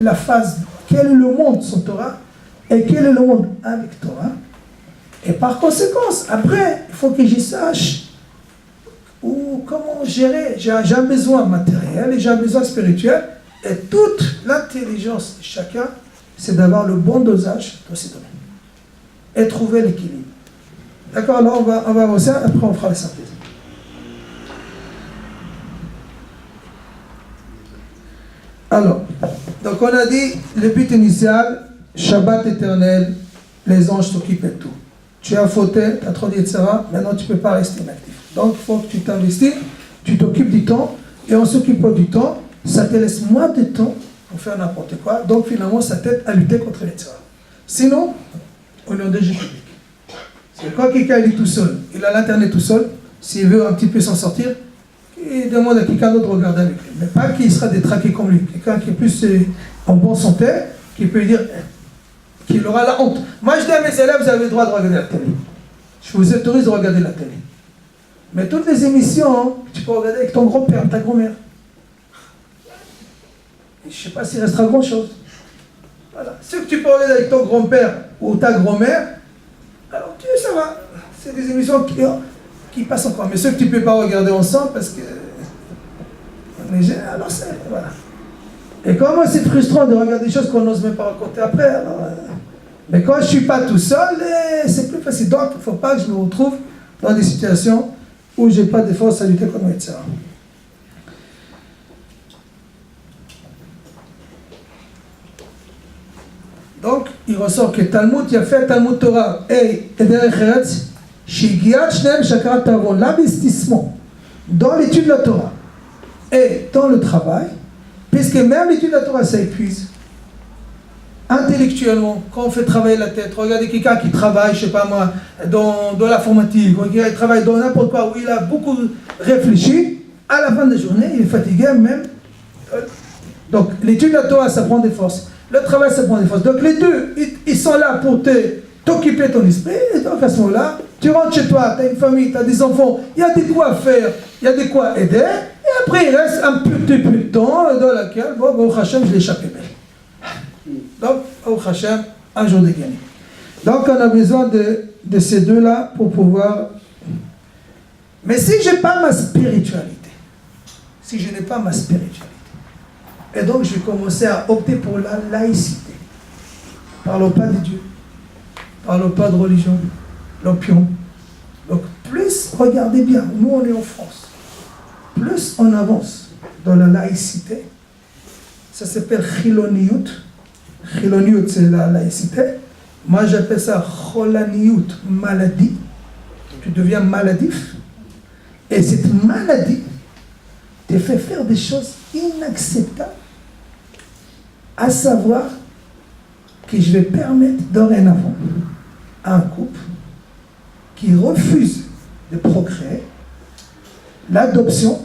la phase, quel est le monde sans Torah et quel est le monde avec Torah. Et par conséquence, après, il faut que j'y sache comment gérer. J'ai un besoin matériel et j'ai un besoin spirituel. Et toute l'intelligence de chacun, c'est d'avoir le bon dosage dans ces domaines. Et trouver l'équilibre. D'accord, alors on va avancer, après on fera la synthèse. Alors, donc on a dit, le but initial, Shabbat éternel, les anges s'occupent de tout. Tu as fauté, tu as trop dit, etc. Maintenant tu ne peux pas rester inactif. Donc il faut que tu t'investis, tu t'occupes du temps, et en s'occupant du temps, ça te laisse moins de temps pour faire n'importe quoi. Donc finalement, ça t'aide à lutter contre les etc. Sinon, on est en danger public. C'est quand quelqu'un est tout seul, il a l'internet tout seul, s'il veut un petit peu s'en sortir, il demande à quelqu'un d'autre de regarder avec lui. Mais pas qu'il sera détraqué comme lui. Quelqu'un qui est plus en bonne santé, qui peut lui dire qu'il aura la honte. Moi je dis à mes élèves, vous avez le droit de regarder la télé. Je vous autorise de regarder la télé. Mais toutes les émissions, tu peux regarder avec ton grand-père, ta grand-mère. Je ne sais pas s'il restera grand-chose. Voilà. Ce que tu peux regarder avec ton grand-père ou ta grand-mère, alors ça va. C'est des émissions qui passent encore. Mais ceux que tu ne peux pas regarder ensemble parce que... alors c'est... Voilà. Et comment c'est frustrant de regarder des choses qu'on n'ose même pas raconter après. Alors, mais quand je ne suis pas tout seul, c'est plus facile. Donc, il ne faut pas que je me retrouve dans des situations où je n'ai pas de force à lutter contre etc. Donc, il ressort que Talmud, il y a fait Talmud Torah et Derech Eretz, Shigiat Shneim Shakarat Tavon, l'investissement dans l'étude de la Torah et dans le travail, puisque même l'étude de la Torah, ça épuise. Intellectuellement, quand on fait travailler la tête, regardez quelqu'un qui travaille, je ne sais pas moi, dans l'informatique, ou qui travaille dans n'importe quoi, où il a beaucoup réfléchi, à la fin de la journée, il est fatigué même. Donc, l'étude de la Torah, ça prend des forces. Le travail, ça prend des forces. Donc, les deux, ils sont là pour t'occuper ton esprit. Et donc, à ce moment-là, tu rentres chez toi, tu as une famille, tu as des enfants, il y a des quoi faire, il y a des quoi aider. Et après, il reste un petit peu de temps dans lequel, bon, Hachem, je l'ai échappé belle. Donc, au Hachem, un jour de gagner. Donc, on a besoin de ces deux-là pour pouvoir... Mais si je n'ai pas ma spiritualité, et donc je vais commencer à opter pour la laïcité. Parlons pas de Dieu, parlons pas de religion, l'opium. Donc, plus, regardez bien, nous on est en France, plus on avance dans la laïcité, ça s'appelle Chiloniyut. Chiloniyut, c'est la laïcité. Moi, j'appelle ça Cholaniyut, maladie. Tu deviens maladif. Et cette maladie te fait faire des choses inacceptables. À savoir que je vais permettre dorénavant à un couple qui refuse de procréer l'adoption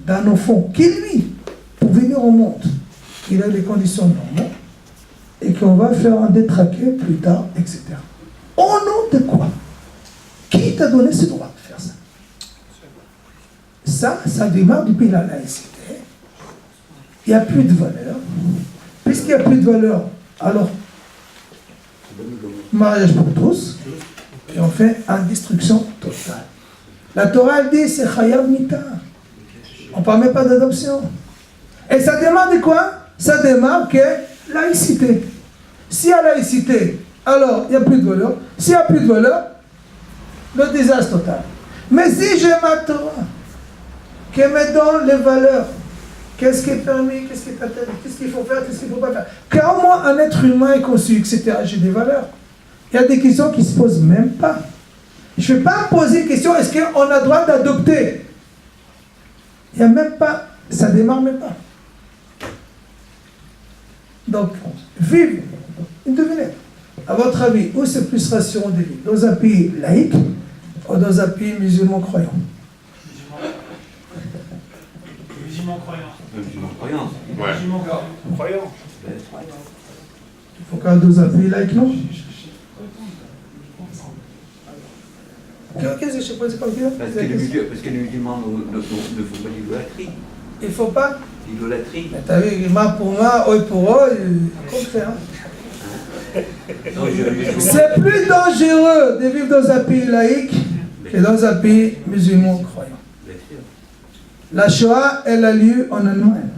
d'un enfant qui, lui, pour venir au monde, il a les conditions normales, et qu'on va faire un détraqué plus tard, etc. Au nom de quoi? Qui t'a donné ce droit de faire ça? Ça démarre depuis la laïcité. Il n'y a plus de valeur. Puisqu'il n'y a plus de valeur, alors, mariage pour tous, et on fait une destruction totale. La Torah, elle dit, c'est Chayav Mita. On ne parle même pas d'adoption. Et ça démarre de quoi? Ça démarre que laïcité. S'il y a laïcité, alors il n'y a plus de valeur. S'il n'y a plus de valeur, le désastre total. Mais si j'ai ma Torah, qui me donne les valeurs, qu'est-ce qui est permis, qu'est-ce qui est interdit, qu'est-ce qu'il faut faire, qu'est-ce qu'il ne faut pas faire, quand moi un être humain est conçu, etc., j'ai des valeurs. Il y a des questions qui ne se posent même pas. Je ne vais pas poser une question, est-ce qu'on a le droit d'adopter? Il n'y a même pas, ça ne démarre même pas. Donc, vivre une devinette. À votre avis, où c'est plus rassurant de vivre? Dans un pays laïque ou dans un pays musulman croyant? Musulman croyant. Musulman croyant. Ouais. Musulman croyant. Il faut qu'un dans un pays laïque, non? Qu'est-ce que je sais pas, c'est pas le cas? Parce que les musulmans ne font pas d'idolâtrie. Il ne faut pas. Idolâtrie. Mais t'as vu, main pour main, œil pour œil, qu'on fait, hein? Non, C'est plus dangereux de vivre dans un pays laïque que dans un pays musulman croyant. La Shoah, elle a lieu en Allemagne.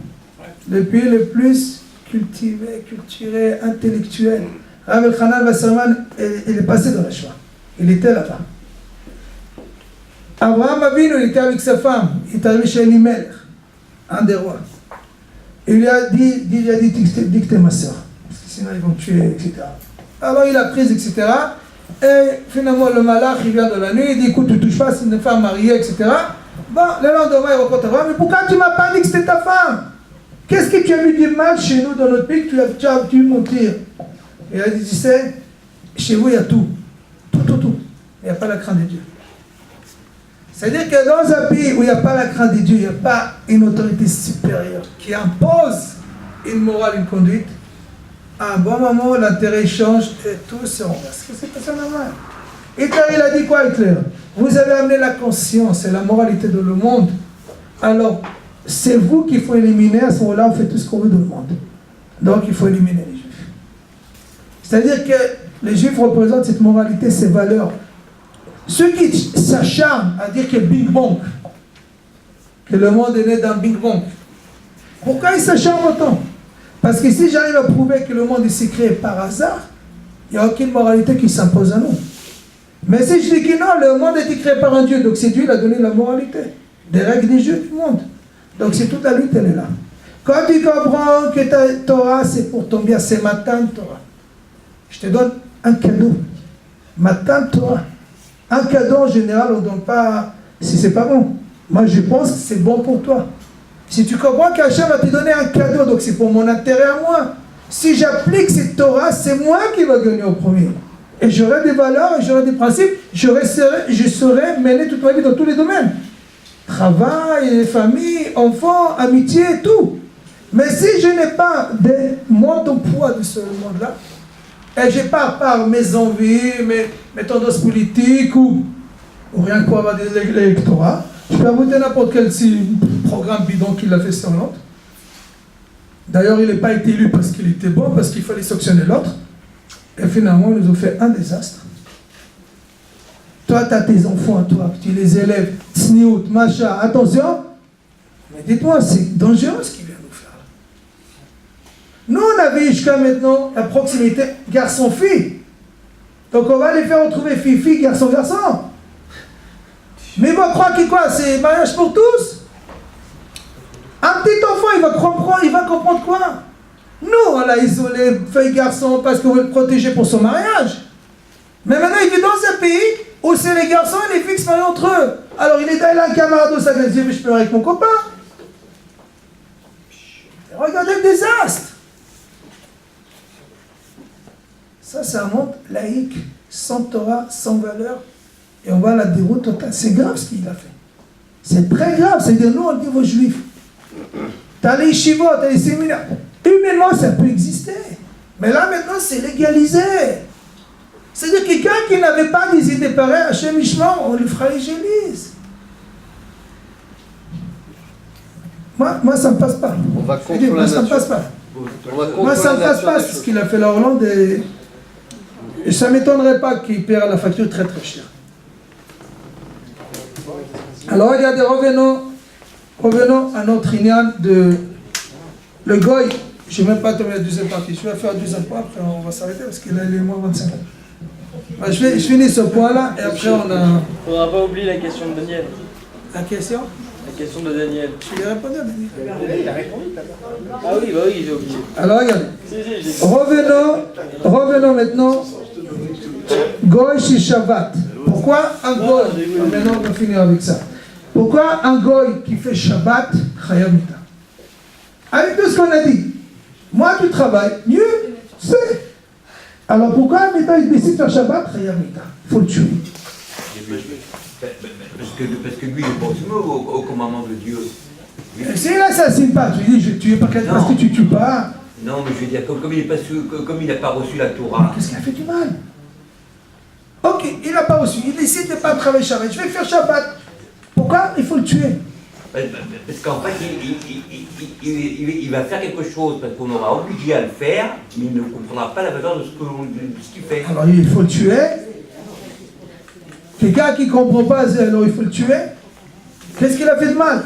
Le pays le plus cultivé, culturé, intellectuel. Rav Elchanan Wasserman, il est passé dans la Shoah. Il était là-bas. Abraham Avinu, il était avec sa femme. Il est arrivé chez Elimelech, un des rois. Il lui a dit, dis que t'es ma soeur. Sinon ils vont te tuer, etc. Alors il a pris, etc. Et finalement le malach, il vient de la nuit, il dit, écoute, tu ne touches pas, c'est une femme mariée, etc. Bon, le lendemain, il rencontre Abraham, mais pourquoi tu ne m'as pas dit que c'était ta femme? Qu'est-ce que tu as vu du mal chez nous, dans notre pays, que tu as dû mentir? Et il a dit, tu sais, chez vous, il y a tout. Tout. Il n'y a pas la crainte de Dieu. C'est-à-dire que dans un pays où il n'y a pas la crainte de Dieu, il n'y a pas une autorité supérieure qui impose une morale, une conduite, à un bon moment, l'intérêt change et tout se renverse. Qu'est-ce que c'est ça normal? Hitler, il a dit quoi, Hitler? Vous avez amené la conscience et la moralité dans le monde. Alors, c'est vous qu'il faut éliminer. À ce moment-là, on fait tout ce qu'on veut dans le monde. Donc, il faut éliminer les Juifs. C'est-à-dire que les Juifs représentent cette moralité, ces valeurs. Ceux qui s'acharnent à dire que Big Bang, que le monde est né d'un Big Bang, pourquoi ils s'acharnent autant? Parce que si j'arrive à prouver que le monde s'est créé par hasard, il n'y a aucune moralité qui s'impose à nous. Mais si je dis que non, le monde a été créé par un Dieu, donc c'est Dieu qui a donné la moralité, des règles des jeux du monde. Donc c'est toute la lutte, elle est là. Quand tu comprends que ta Torah, c'est pour ton bien, c'est Matan Torah. Je te donne un cadeau. Matan Torah. Un cadeau, en général, on ne donne pas si c'est pas bon. Moi, je pense que c'est bon pour toi. Si tu comprends qu'Hachem va te donner un cadeau, donc c'est pour mon intérêt à moi. Si j'applique cette Torah, c'est moi qui va gagner au premier. Et j'aurai des valeurs, et j'aurai des principes, je serai mêlé toute ma vie dans tous les domaines. Travail, famille, enfants, amitié, tout. Mais si je n'ai pas de monte au poids de ce monde-là, et je pars par mes envies, mes tendances politiques, ou rien quoi avoir l'électorat, je peux voter n'importe quel programme bidon qu'il a fait sur l'autre. D'ailleurs, il n'est pas été élu parce qu'il était bon, parce qu'il fallait sanctionner l'autre. Et finalement, ils nous ont fait un désastre. Toi, tu as tes enfants à toi, tu les élèves, tsniout, macha, attention. Mais dites-moi, c'est dangereux ce qu'il vient nous faire. Nous, on avait jusqu'à maintenant la proximité garçon-fille. Donc, on va les faire retrouver fille-fille, garçon-garçon. Mais moi, je crois que quoi, c'est mariage pour tous. Un petit enfant, il va comprendre quoi? Nous, on l'a isolé, fille garçon, parce qu'on veut le protéger pour son mariage. Mais maintenant, il vit dans un pays où c'est les garçons et les filles qui se marient entre eux. Alors, il est là, il a un camarade de sa classe, il dit, mais je peux avec mon copain. Et regardez le désastre. Ça, c'est un monde laïque, sans Torah, sans valeur. Et on va à la déroute totale. C'est grave ce qu'il a fait. C'est très grave. C'est-à-dire, nous, on dit aux Juifs, t'as les yeshivot, t'as les séminaires. Humainement, ça peut exister. Mais là, maintenant, c'est légalisé. C'est-à-dire que quelqu'un qui n'avait pas des idées pareilles, Hachem Ishmael, on lui fera l'égélise. Moi, ça ne me passe pas. On va contre la moi, ça ne me nature. passe pas. Moi, ça ne me passe pas ce qu'il a fait la Hollande. Et ça ne m'étonnerait pas qu'il paiera la facture très très chère. Alors, regardez, revenons à notre ignan de le goy. Je ne vais même pas tomber la deuxième partie. Je vais faire la deuxième point, après on va s'arrêter parce qu'il est moins 25 ans. Bah, je finis ce point-là et après on a... Il ne faudra pas oublier la question de Daniel. La question? La question de Daniel. Je lui ai répondu à Daniel. Il a répondu. Ah oui, bah oui, j'ai oublié. Alors regardez. Si, j'ai Revenons maintenant. Goy chez Shabbat. Pourquoi un goy? Maintenant on va finir avec ça. Pourquoi un goy qui fait Shabbat, Chayam Mita? Avec tout ce qu'on a dit. Moi, tu travailles, mieux, c'est. Alors pourquoi maintenant il décide de faire Shabbat, Chayam Mita? Il faut le tuer. Parce que lui, il est pas soumis au commandement de Dieu. Et s'il n'assassine pas, tu dis, je vais tuer parce que tu ne tues pas. Non, mais je veux dire, comme il n'a pas reçu la Torah. Qu'est-ce qu'il a fait du mal? Ok, il n'a pas reçu. Il décide de ne pas travailler Shabbat. Je vais faire Shabbat. Pourquoi il faut le tuer? Parce qu'en fait, il va faire quelque chose, parce qu'on aura obligé à le faire, mais il ne comprendra pas la valeur de ce qu'il fait. Alors il faut le tuer. Quelqu'un qui ne comprend pas, alors il faut le tuer. Qu'est-ce qu'il a fait de mal?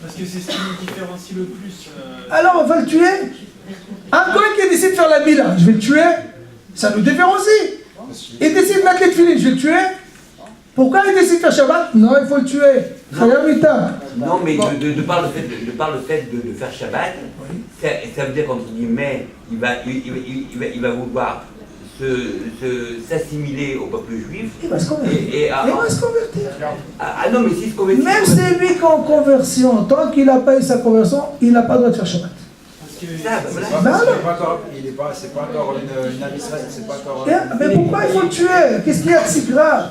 Parce que c'est ce qui nous différencie le plus. Alors on va le tuer. Un coin qui décide de faire la mila, je vais le tuer. Ça nous différencie. Il décide de mettre les filets, je vais le tuer. Pourquoi il décide de faire Shabbat? Non, il faut le tuer. Non, mais de par le fait de faire Shabbat, ça veut dire qu'entre guillemets, il va vouloir s'assimiler au peuple juif. Il va se convertir. Il va se convertir. Ah non, mais s'il se convertit. Même c'est lui qui est en conversion, tant qu'il n'a pas eu sa conversion, il n'a pas le droit de faire Shabbat. C'est pas encore une âme Israël, c'est pas encore. Mais pourquoi il faut le tuer? Qu'est-ce qu'il y a de si grave?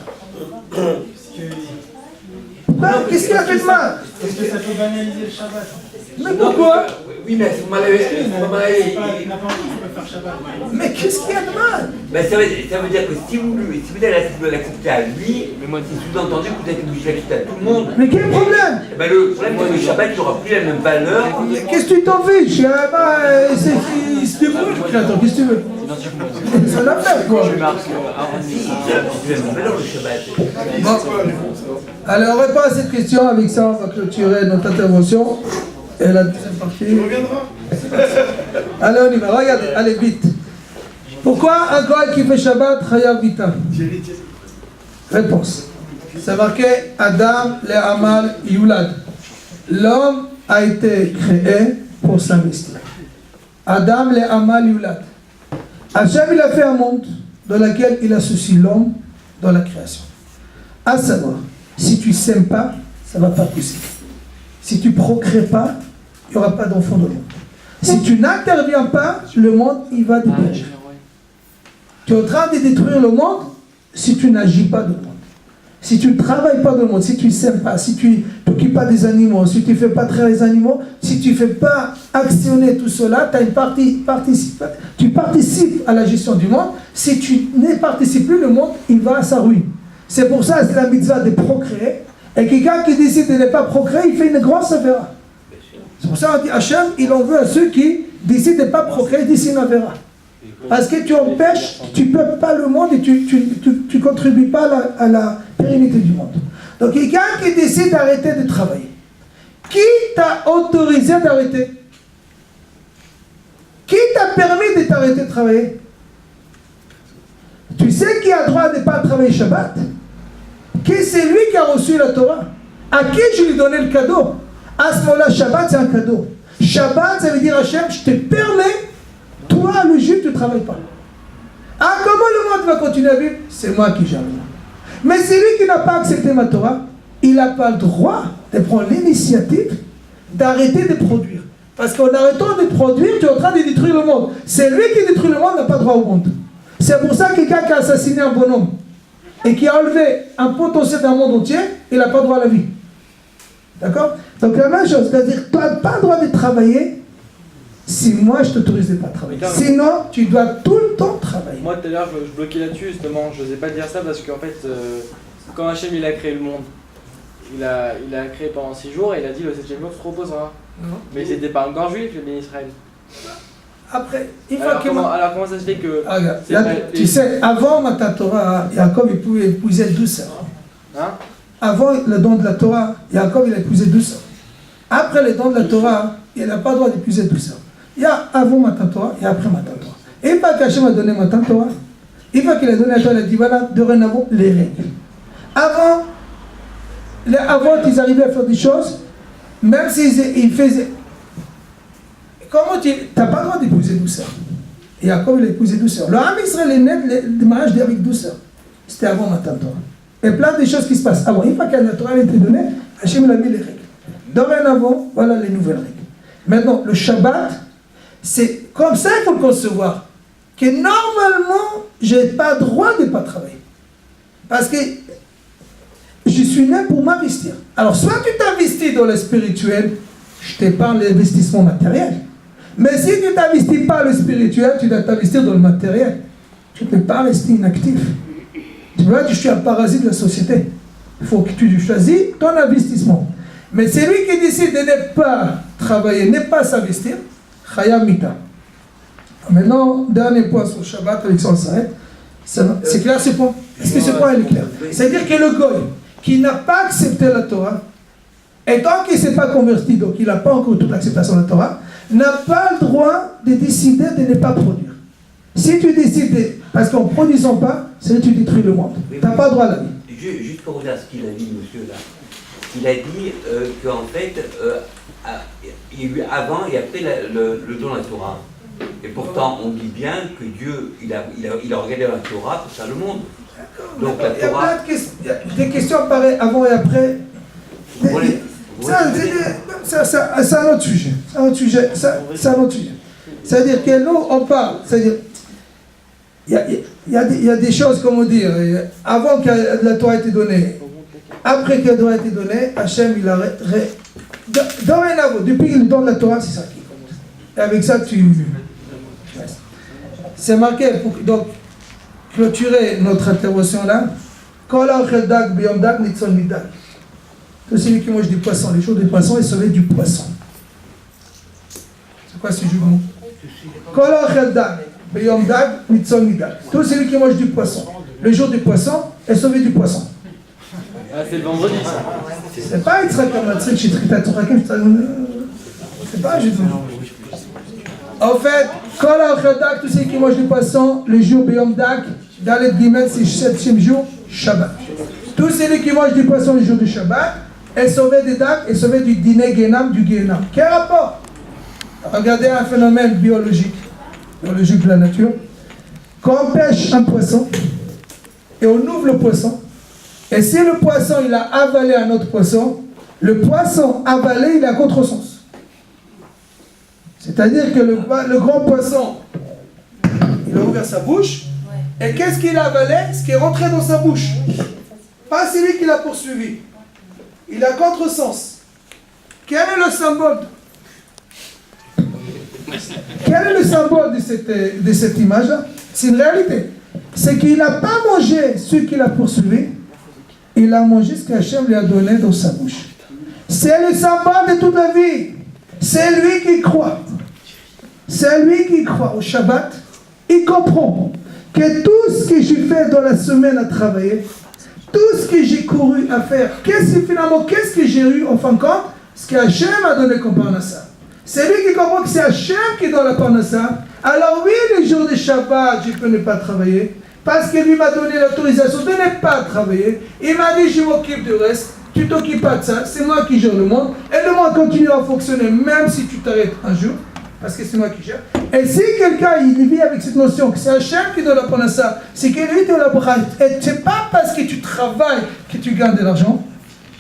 Qu'est-ce qu'il a fait de mal? Parce que ça peut banaliser le Shabbat. Mais pourquoi? Oui, mais c'est Il n'a pas envie de faire Shabbat. Mais qu'est-ce qu'il y a de mal? Ben, ça veut dire que si vous allez l'accepter à lui, c'est sous-entendu que vous allez l'accepter à tout le monde. Mais quel problème? Ben, le problème, c'est que le Shabbat n'aura plus la même valeur. Qu'est-ce que tu t'en fiches? Il se débrouille, le créateur, qu'est-ce que tu veux? Ça l'a fait, quoi. C'est la même valeur, le Shabbat. Bon. Alors, on répond à cette question. Avec ça, on va clôturer notre intervention. Et la deuxième partie. Il reviendra. Allez, on y va. Regardez, allez, vite. Pourquoi un Goï qui fait Shabbat, Chayav Vita? Réponse. C'est marqué Adam le Amal Yulad. L'homme a été créé pour s'investir. Adam le Amal Yulad. Hachem, il a fait un monde dans lequel il associe l'homme dans la création. À savoir, si tu ne sèmes pas, ça ne va pas pousser. Si tu ne procrées pas, il n'y aura pas d'enfant dans le monde. Si tu n'interviens pas, le monde, il va dépérir. Tu es en train de détruire le monde si tu n'agis pas dans le monde. Si tu ne travailles pas dans le monde, si tu ne sèmes pas, si tu ne t'occupes pas des animaux, si tu ne fais pas travailler les animaux, si tu ne fais pas actionner tout cela, tu participes à la gestion du monde. Si tu ne participes plus, le monde, il va à sa ruine. C'est pour ça que c'est la mitzvah de procréer. Et quelqu'un qui décide de ne pas procréer, il fait une grosse avéra. C'est pour ça qu'on dit Hachem, il en veut à ceux qui décident de ne pas procréer, d'ici une avéra. Parce que tu empêches, tu ne peuples pas le monde et tu ne contribues pas à la pérennité du monde. Donc quelqu'un qui décide d'arrêter de travailler, qui t'a autorisé d'arrêter? Qui t'a permis de t'arrêter de travailler? Tu sais qui a le droit de ne pas travailler Shabbat? Qui c'est lui qui a reçu la Torah? À qui je lui donnais le cadeau? À ce moment-là, Shabbat c'est un cadeau. Shabbat, ça veut dire Hachem, je te permets, toi le juif, tu ne travailles pas. Ah, comment le monde va continuer à vivre? C'est moi qui gère. Mais c'est lui qui n'a pas accepté ma Torah. Il n'a pas le droit de prendre l'initiative d'arrêter de produire. Parce qu'en arrêtant de produire, tu es en train de détruire le monde. C'est lui qui détruit le monde, n'a pas droit au monde. C'est pour ça que quelqu'un qui a assassiné un bonhomme et qui a enlevé un potentiel d'un monde entier, il n'a pas droit à la vie. D'accord? Donc la même chose, c'est-à-dire tu n'as pas le droit de travailler si moi je t'autorise de ne pas travailler. Sinon, tu dois tout le temps travailler. Moi tout à l'heure, je bloquais là-dessus justement, je n'osais pas dire ça parce qu'en fait, quand Hachem il a créé le monde, il a créé pendant 6 jours et il a dit le 7e jour se reposera. Mais c'était pas encore juif, le béni Israël. Après, il faut que... Alors comment ça se fait que... Ah, regarde, là, tu sais, avant Matan Torah, Jacob il pouvait épouser 12 sœurs. Hein? Avant le don de la Torah, Jacob il a épousé 12 sœurs. Après le don de la Torah, il n'a pas le droit d'épouser 12 sœurs. Il y a avant Matan Torah et après Matan Torah. Et une fois qu'Hachem a donné Matan Torah, une fois qu'il a donné la Torah, il a dit voilà, dorénavant, les règles. Avant qu'ils arrivaient à faire des choses, même s'ils faisaient... Comment tu n'as pas le droit d'épouser 12 sœurs. Et Jacob il a épousé 12 sœurs. Le Ham Israël est né de mariage avec 12 sœurs. C'était avant Matan Torah. Et plein de choses qui se passent. Avant, une fois que la Torah a été donnée, Hachem a mis les règles. Dorénavant, voilà les nouvelles règles. Maintenant, le Shabbat, c'est comme ça qu'il faut le concevoir. Que normalement, je n'ai pas le droit de ne pas travailler. Parce que je suis né pour m'investir. Alors, soit tu t'investis dans le spirituel, je t'épargne l'investissement matériel. Mais si tu ne t'investis pas dans le spirituel, tu dois t'investir dans le matériel. Tu ne peux pas rester inactif. Tu vois, je suis un parasite de la société. Il faut que tu choisisses ton investissement. Mais celui qui décide de ne pas travailler, ne pas s'investir, Chaya Mita. Maintenant, dernier point sur le Shabbat, avec ça on s'arrête. C'est clair ce point? Est-ce que ce point est clair? C'est-à-dire que le goy qui n'a pas accepté la Torah, et tant qu'il ne s'est pas converti, donc il n'a pas encore toute l'acceptation de la Torah, n'a pas le droit de décider de ne pas produire. Si tu décides, parce qu'en ne produisant pas, c'est que tu détruis le monde. Tu n'as pas le droit à la vie. Juste pour revenir à ce qu'il a dit, monsieur, là. Il a dit qu'en fait, il y a eu avant et après le don de la Torah. Et pourtant, on dit bien que Dieu, il a regardé la Torah pour faire le monde. Donc la Torah... Il y a des questions pareilles avant et après. C'est un autre sujet. C'est un autre sujet. C'est-à-dire que nous, on parle. C'est-à-dire, il y a des choses, comment dire, avant que la Torah ait été donnée, après que la Torah ait été donnée, Hachem, il a... Dorénavant, depuis le don de la Torah, c'est ça qui commence. Et avec ça, c'est marqué, pour donc clôturer notre intervention là. Tout celui qui mange du poisson, les jours du poisson, est sauvé du poisson. C'est quoi ce jugement? Tout celui qui mange du poisson, le jour du poisson, est sauvé du poisson. Ah, c'est le vendredi, ça. C'est pas Yitzhak Shitrita Torakim, c'est pas un jugement. En fait, tout celui qui mange du poisson, le jour Beyom Dak, Dalet Gimel, c'est le 7e jour, Shabbat. Tout celui qui mange du poisson le jour du Shabbat est sauvé des Dak, est sauvé du dîner Genam, du Genam. Quel rapport? Regardez un phénomène biologique de la nature. Quand on pêche un poisson, et on ouvre le poisson, et si le poisson il a avalé un autre poisson, le poisson avalé il est à contresens. C'est-à-dire que le grand poisson, il a ouvert sa bouche, et qu'est-ce qu'il a avalé? Ce qui est rentré dans sa bouche. Pas celui qui l'a poursuivi. Il a contresens. Quel est le symbole? Quel est le symbole de cette image-là? C'est une réalité. C'est qu'il n'a pas mangé ce qu'il a poursuivi, il a mangé ce qu'Hachem lui a donné dans sa bouche. C'est le symbole de toute la vie. C'est lui qui croit. C'est lui qui croit au Shabbat. Il comprend que tout ce que j'ai fait dans la semaine à travailler, tout ce que j'ai couru à faire, qu'est-ce que j'ai eu en fin de compte? Ce qu'Hachem a donné comme parnassa. C'est lui qui comprend que c'est Hachem qui donne la parnassa. Alors oui, les jours de Shabbat, je peux ne pas travailler, parce que lui m'a donné l'autorisation de ne pas travailler. Il m'a dit, je m'occupe du reste, tu t'occupes pas de ça, c'est moi qui gère le monde, et le monde continuera à fonctionner même si tu t'arrêtes un jour, parce que c'est moi qui gère. Et si quelqu'un il vit avec cette notion que c'est Hachem qui donne la parnassa, c'est que lui te la braille, et c'est pas parce que tu travailles que tu gagnes de l'argent,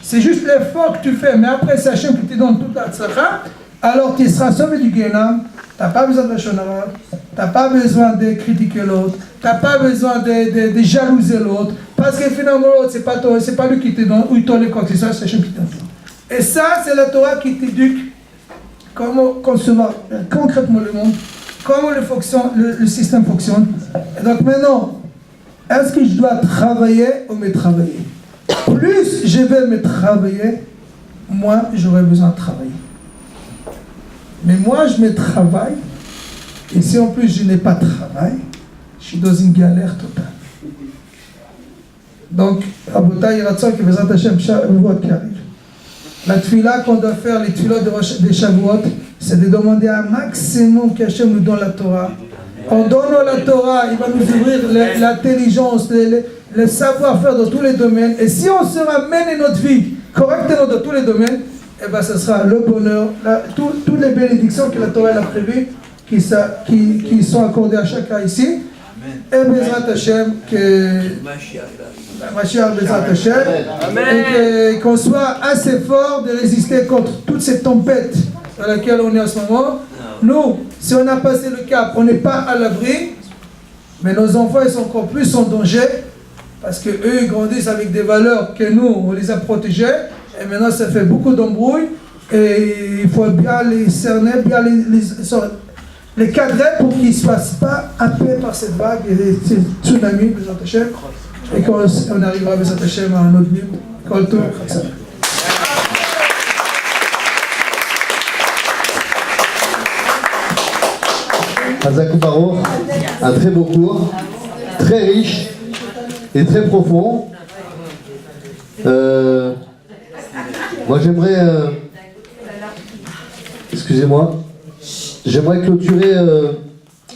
c'est juste l'effort que tu fais, mais après c'est Hachem qui te donne toute la tzlacha. Alors tu seras sauvé du Guénam, tu n'as pas besoin de la shonara, tu n'as pas besoin de critiquer l'autre, tu n'as pas besoin de jalouser l'autre, parce que finalement l'autre, c'est pas lui qui te donne, ou il donne quoi que ce soit, c'est Hachem qui te donne. Et ça, c'est la Torah qui t'éduque comment concevoir concrètement le monde, comment le système fonctionne. Et donc maintenant, est-ce que je dois travailler ou me travailler? Plus je vais me travailler, moins j'aurai besoin de travailler. Mais moi, je me travaille, et si en plus je n'ai pas de travail, je suis dans une galère totale. Donc, Rabotai, il y a qui veut s'attacher à Shavuot qui arrive. La tefila qu'on doit faire, les tefilot de Shavuot, c'est de demander un maximum qu'Hachem nous donne la Torah. En donnant la Torah, il va nous ouvrir l'intelligence, le savoir-faire dans tous les domaines. Et si on se ramène notre vie correctement dans tous les domaines, eh bien, ce sera le bonheur, toutes les bénédictions que la Torah a prévues, qui sont accordées à chacun ici. Et Bezrat Hashem, que Mashiach Bezrat Hashem, et qu'on soit assez fort de résister contre toute cette tempête dans laquelle on est en ce moment. Nous, si on a passé le cap, on n'est pas à l'abri, mais nos enfants ils sont encore plus en danger, parce qu'eux ils grandissent avec des valeurs que nous, on les a protégées. Et maintenant, ça fait beaucoup d'embrouilles et il faut bien les cerner, bien les cadrer pour qu'ils ne se fassent pas happer par cette vague et ces tsunamis, Bezrat Hashem, et qu'on arrivera à Bezrat Hashem à un autre niveau. Hazakou Baruch, un très beau cours, très riche et très profond. Moi j'aimerais, excusez-moi, j'aimerais clôturer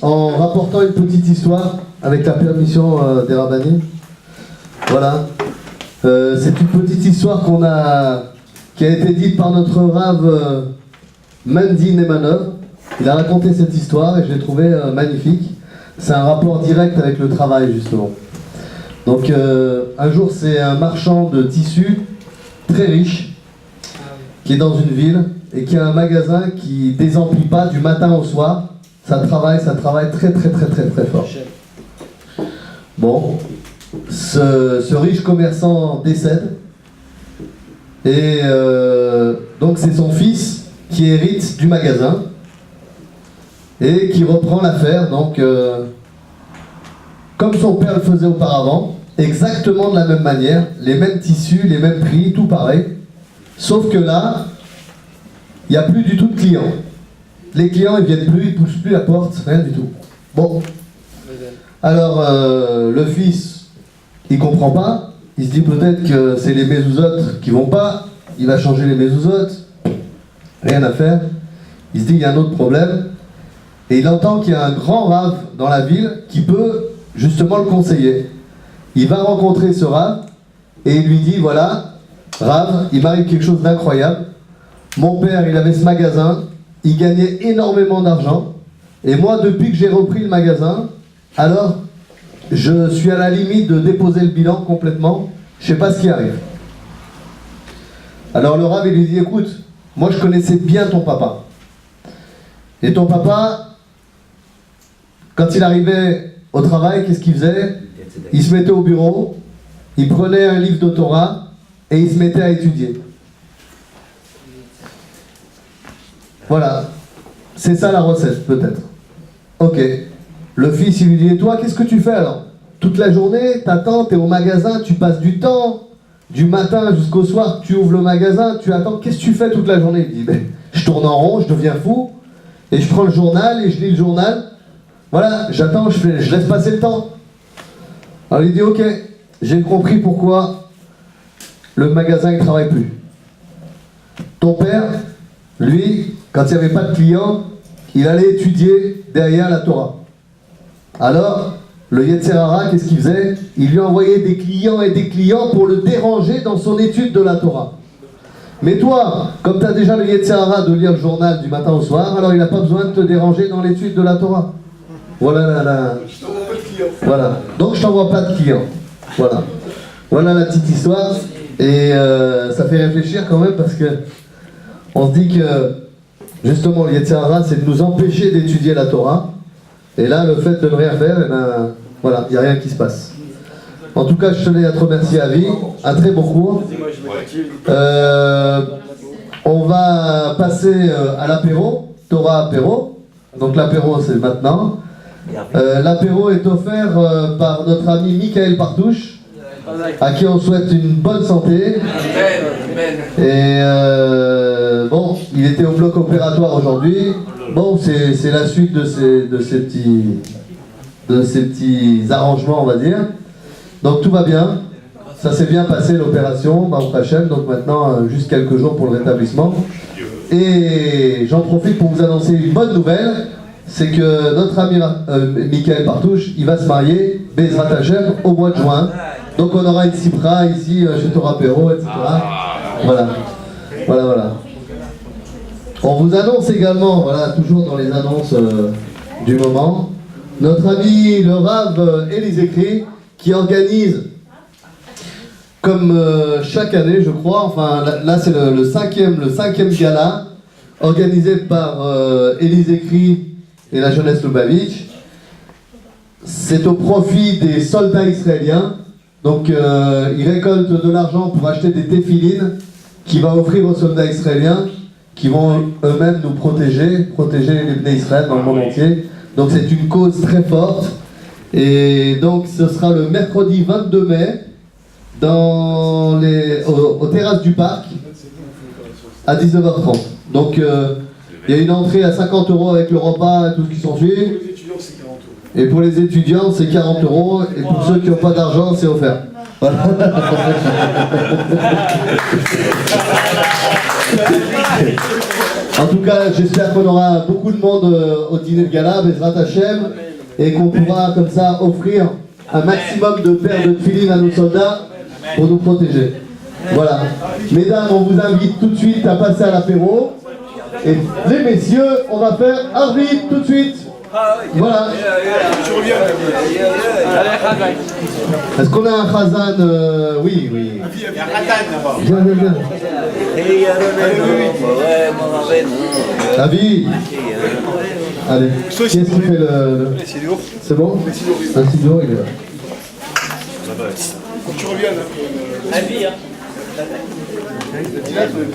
en rapportant une petite histoire avec la permission des rabbinim. Voilà. C'est une petite histoire qui a été dite par notre Rav Mendy Nemanov. Il a raconté cette histoire et je l'ai trouvé magnifique. C'est un rapport direct avec le travail justement. Donc un jour c'est un marchand de tissus très riche qui est dans une ville et qui a un magasin qui désemplit pas du matin au soir. Ça travaille très fort. Bon, ce riche commerçant décède et donc c'est son fils qui hérite du magasin et qui reprend l'affaire, donc comme son père le faisait auparavant, exactement de la même manière, les mêmes tissus, les mêmes prix, tout pareil, sauf que là, il n'y a plus du tout de clients. Les clients, ils viennent plus, ils poussent plus la porte, rien du tout. Bon. Alors, le fils, il comprend pas. Il se dit peut-être que c'est les mezouzotes qui vont pas. Il va changer les mezouzotes. Rien à faire. Il se dit il y a un autre problème. Et il entend qu'il y a un grand rave dans la ville qui peut justement le conseiller. Il va rencontrer ce rave et il lui dit voilà, Rave, il m'arrive quelque chose d'incroyable. Mon père, il avait ce magasin. Il gagnait énormément d'argent. Et moi, depuis que j'ai repris le magasin, alors, je suis à la limite de déposer le bilan complètement. Je ne sais pas ce qui arrive. Alors le Rav, il lui dit, écoute, moi je connaissais bien ton papa. Et ton papa, quand il arrivait au travail, qu'est-ce qu'il faisait? Il se mettait au bureau, il prenait un livre de Torah et il se mettait à étudier. Voilà, c'est ça la recette peut-être. Ok, le fils il lui dit, et toi qu'est-ce que tu fais alors? Toute la journée, t'attends, t'es au magasin, tu passes du temps, du matin jusqu'au soir, tu ouvres le magasin, tu attends, qu'est-ce que tu fais toute la journée? Il dit, ben, je tourne en rond, je deviens fou, et je prends le journal et je lis le journal, voilà, j'attends, je laisse passer le temps. Alors il dit, ok, j'ai compris pourquoi le magasin ne travaille plus. Ton père, lui, quand il n'y avait pas de clients, il allait étudier derrière la Torah. Alors, le Yetzer Hara, qu'est-ce qu'il faisait? Il lui envoyait des clients et des clients pour le déranger dans son étude de la Torah. Mais toi, comme tu as déjà le Yetzer Hara de lire le journal du matin au soir, alors il n'a pas besoin de te déranger dans l'étude de la Torah. Voilà Voilà. Donc je t'envoie pas de clients. Voilà. Voilà la petite histoire. Et ça fait réfléchir quand même parce que on se dit que justement le Yetzer Hara, c'est de nous empêcher d'étudier la Torah. Et là, le fait de ne rien faire, eh ben, voilà, il n'y a rien qui se passe. En tout cas, je tenais à te remercier, Avi. Un très bon cours. On va passer à l'apéro, Torah apéro. Donc l'apéro, c'est maintenant. L'apéro est offert par notre ami Michael Partouche, à qui on souhaite une bonne santé. Et bon, il était au bloc opératoire aujourd'hui. Bon, c'est la suite de ces petits arrangements, on va dire. Donc tout va bien. Ça s'est bien passé l'opération, Baruch Hashem. Donc maintenant, juste quelques jours pour le rétablissement. Et j'en profite pour vous annoncer une bonne nouvelle. C'est que notre ami Michael Partouche, il va se marier, Bezrat Hashem, au mois de juin. Donc on aura une Sipra ici, chez Torah Perro, etc. Voilà. On vous annonce également, voilà, toujours dans les annonces du moment, notre ami le Rav Élisée qui organise, comme chaque année je crois, enfin là c'est le cinquième gala, organisé par Élisée et la jeunesse Lubavitch. C'est au profit des soldats israéliens. Donc ils récoltent de l'argent pour acheter des téphilines qui va offrir aux soldats israéliens qui vont eux-mêmes nous protéger les Bnei Israël dans le monde entier. Donc c'est une cause très forte. Et donc ce sera le mercredi 22 mai aux terrasses du parc à 19h30. Donc il y a une entrée à 50 € avec le repas et tout ce qui s'ensuit. étudiants, c'est 40 euros. Et pour les étudiants, c'est 40 euros. Et pour ceux qui n'ont pas d'argent, c'est offert. Voilà. En tout cas, j'espère qu'on aura beaucoup de monde au dîner de gala, Bezrat Hashem, et qu'on pourra comme ça offrir un maximum de paires de tefilines à nos soldats pour nous protéger. Voilà. Mesdames, on vous invite tout de suite à passer à l'apéro. Et les messieurs, on va faire Arvit tout de suite. Voilà. Tu reviens. Allez, Khazan. Est-ce qu'on a un Khazan Oui, oui. Il y a un Khatan là-bas. Viens, viens, viens. Avis. Allez. Qui est-ce qui fait le... C'est bon Un Sidour, il est là. Faut que tu reviennes. Avis, hein. Dis-là, tu veux